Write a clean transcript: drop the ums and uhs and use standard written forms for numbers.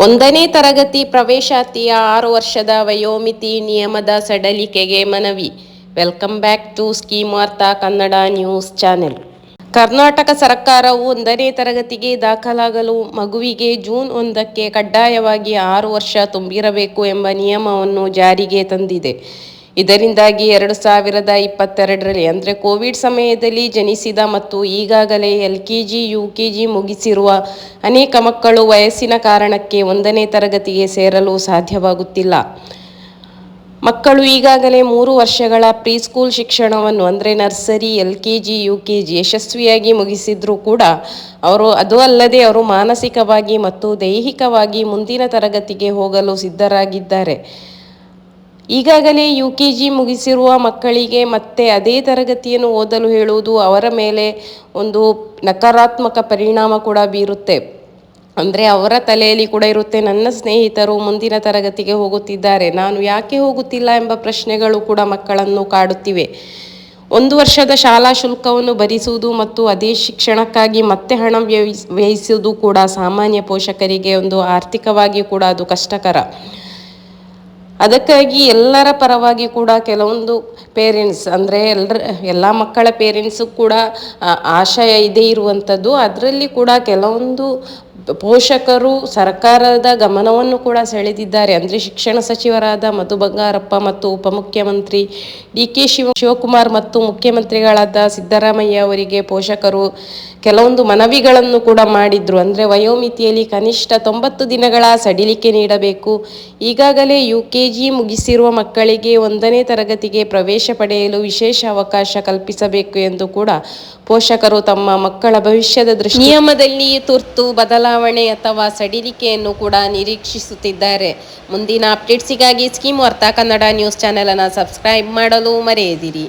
ಒಂದನೇ ತರಗತಿ ಪ್ರವೇಶಾತಿಯ 6 ವರ್ಷದ ವಯೋಮಿತಿ ನಿಯಮದ ಸಡಿಲಿಕೆಗೆ ಮನವಿ. ವೆಲ್ಕಮ್ ಬ್ಯಾಕ್ ಟು ಸ್ಕೀಮ್ ವಾರ್ತಾ ಕನ್ನಡ ನ್ಯೂಸ್ ಚಾನೆಲ್. ಕರ್ನಾಟಕ ಸರ್ಕಾರವು 1ನೇ ತರಗತಿಗೆ ದಾಖಲಾಗಲು ಮಗುವಿಗೆ ಜೂನ್ 1ಕ್ಕೆ ಕಡ್ಡಾಯವಾಗಿ 6 ವರ್ಷ ತುಂಬಿರಬೇಕು ಎಂಬ ನಿಯಮವನ್ನು ಜಾರಿಗೆ ತಂದಿದೆ. ಇದರಿಂದಾಗಿ 2022ರಲ್ಲಿ ಅಂದರೆ ಕೋವಿಡ್ ಸಮಯದಲ್ಲಿ ಜನಿಸಿದ ಮತ್ತು ಈಗಾಗಲೇ LKG, UKG ಮುಗಿಸಿರುವ ಅನೇಕ ಮಕ್ಕಳು ವಯಸ್ಸಿನ ಕಾರಣಕ್ಕೆ 1ನೇ ತರಗತಿಗೆ ಸೇರಲು ಸಾಧ್ಯವಾಗುತ್ತಿಲ್ಲ. ಮಕ್ಕಳು ಈಗಾಗಲೇ 3 ವರ್ಷಗಳ ಪ್ರೀಸ್ಕೂಲ್ ಶಿಕ್ಷಣವನ್ನು ಅಂದರೆ ನರ್ಸರಿ, LKG, UKG ಯಶಸ್ವಿಯಾಗಿ ಮುಗಿಸಿದ್ರೂ ಕೂಡ ಅದು ಅಲ್ಲದೆ ಅವರು ಮಾನಸಿಕವಾಗಿ ಮತ್ತು ದೈಹಿಕವಾಗಿ ಮುಂದಿನ ತರಗತಿಗೆ ಹೋಗಲು ಸಿದ್ಧರಾಗಿದ್ದಾರೆ. ಈಗಾಗಲೇ UKG ಮುಗಿಸಿರುವ ಮಕ್ಕಳಿಗೆ ಮತ್ತೆ ಅದೇ ತರಗತಿಯನ್ನು ಓದಲು ಹೇಳುವುದು ಅವರ ಮೇಲೆ ಒಂದು ನಕಾರಾತ್ಮಕ ಪರಿಣಾಮ ಕೂಡ ಬೀರುತ್ತೆ. ಅಂದರೆ ಅವರ ತಲೆಯಲ್ಲಿ ಕೂಡ ಇರುತ್ತೆ, ನನ್ನ ಸ್ನೇಹಿತರು ಮುಂದಿನ ತರಗತಿಗೆ ಹೋಗುತ್ತಿದ್ದಾರೆ, ನಾನು ಯಾಕೆ ಹೋಗುತ್ತಿಲ್ಲ ಎಂಬ ಪ್ರಶ್ನೆಗಳು ಕೂಡ ಮಕ್ಕಳನ್ನು ಕಾಡುತ್ತಿವೆ. 1 ವರ್ಷದ ಶಾಲಾ ಶುಲ್ಕವನ್ನು ಭರಿಸುವುದು ಮತ್ತು ಅದೇ ಶಿಕ್ಷಣಕ್ಕಾಗಿ ಮತ್ತೆ ಹಣ ವ್ಯಯಿಸುವುದು ಕೂಡ ಸಾಮಾನ್ಯ ಪೋಷಕರಿಗೆ ಒಂದು ಆರ್ಥಿಕವಾಗಿ ಕೂಡ ಅದು ಕಷ್ಟಕರ. ಅದಕ್ಕಾಗಿ ಎಲ್ಲರ ಪರವಾಗಿ ಕೂಡ ಕೆಲವೊಂದು ಪೇರೆಂಟ್ಸ್ ಅಂದರೆ ಎಲ್ಲ ಮಕ್ಕಳ ಪೇರೆಂಟ್ಸು ಕೂಡ ಆಶಯ ಇದೆ ಇರುವಂಥದ್ದು. ಅದರಲ್ಲಿ ಕೂಡ ಕೆಲವೊಂದು ಪೋಷಕರು ಸರ್ಕಾರದ ಗಮನವನ್ನು ಕೂಡ ಸೆಳೆದಿದ್ದಾರೆ. ಅಂದರೆ ಶಿಕ್ಷಣ ಸಚಿವರಾದ ಮಧು ಬಂಗಾರಪ್ಪ ಮತ್ತು ಉಪಮುಖ್ಯಮಂತ್ರಿ DK ಶಿವಕುಮಾರ್ ಮತ್ತು ಮುಖ್ಯಮಂತ್ರಿಗಳಾದ ಸಿದ್ದರಾಮಯ್ಯ ಅವರಿಗೆ ಪೋಷಕರು ಕೆಲವೊಂದು ಮನವಿಗಳನ್ನು ಕೂಡ ಮಾಡಿದ್ರು. ಅಂದರೆ ವಯೋಮಿತಿಯಲ್ಲಿ ಕನಿಷ್ಠ 90 ದಿನಗಳ ಸಡಿಲಿಕೆ ನೀಡಬೇಕು. ಈಗಾಗಲೇ UKG ಮುಗಿಸಿರುವ ಮಕ್ಕಳಿಗೆ 1ನೇ ತರಗತಿಗೆ ಪ್ರವೇಶ ಪಡೆಯಲು ವಿಶೇಷ ಅವಕಾಶ ಕಲ್ಪಿಸಬೇಕು ಎಂದು ಕೂಡ ಪೋಷಕರು ತಮ್ಮ ಮಕ್ಕಳ ಭವಿಷ್ಯದ ನಿಯಮದಲ್ಲಿ ತುರ್ತು ಬದಲಾವಣೆ ಅಥವಾ ಸಡಿಲಿಕೆಯನ್ನು ಕೂಡ ನಿರೀಕ್ಷಿಸುತ್ತಿದ್ದಾರೆ. ಮುಂದಿನ ಅಪ್ಡೇಟ್ಸಿಗಾಗಿ ಸ್ಕೀಮ್ ವಾರ್ತಾ ಕನ್ನಡ ನ್ಯೂಸ್ ಚಾನೆಲ್ ಅನ್ನು ಸಬ್ಸ್ಕ್ರೈಬ್ ಮಾಡಲು ಮರೆಯದಿರಿ.